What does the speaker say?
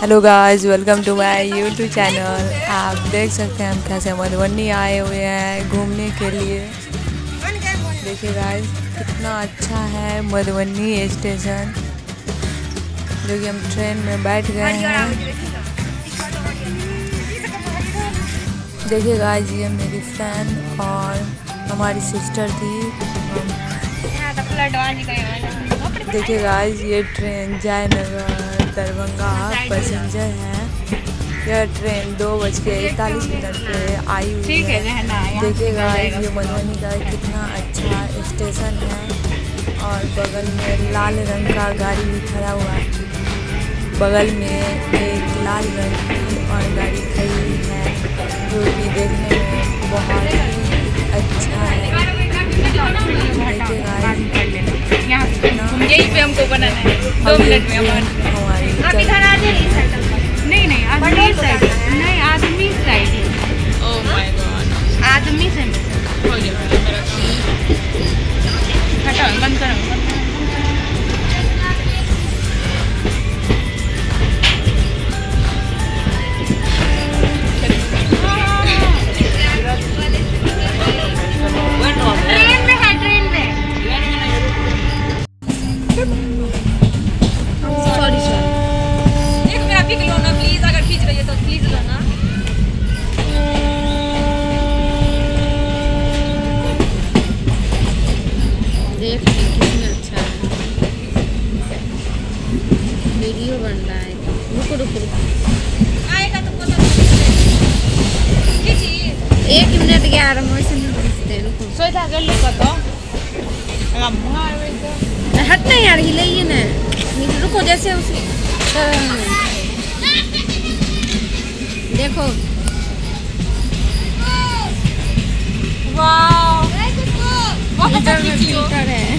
Hello guys, welcome to my YouTube channel. आप देख सकते हैं हम कैसे मधुबनी आए हुए हैं घूमने के लिए। देखिए गाइस, कितना अच्छा है मधुबनी स्टेशन, जो कि हम ट्रेन में बैठ गए हैं। देखिए गाइस, ये मेरी फ्रेंड और हमारी सिस्टर थी। देखिए गाइस, ये ट्रेन जयनगर दरभंगा पैसेंजर है। यह ट्रेन 2:41 पे आई हुई है। देखिए गाइस, ये मधुबनी का कितना अच्छा स्टेशन है और बगल में लाल रंग का गाड़ी भी खड़ा हुआ है। बगल में एक लाल रंग की और गाड़ी खड़ी है, जो कि देखने में बहुत ही अच्छा है। देखिए गाइस, यहीं पे हमको बनाना है 2 मिनट में हमारी आप इधर आ जाइए। नहीं आदमी साइड नहीं, आदमी साइड है। ओह माय गॉड, आदमी से हो गया। हटाओ, बंद करो। देख कितना अच्छा है, वीडियो बन रहा है। रुको आएगा तो पता नहीं। 1 मिनट 11 से नहीं दिखते। रुको सोचा कर लो तो हट नहीं यार, हिलाइए ना। रुको जैसे उसी देखो। वाह, बहुत अच्छा है।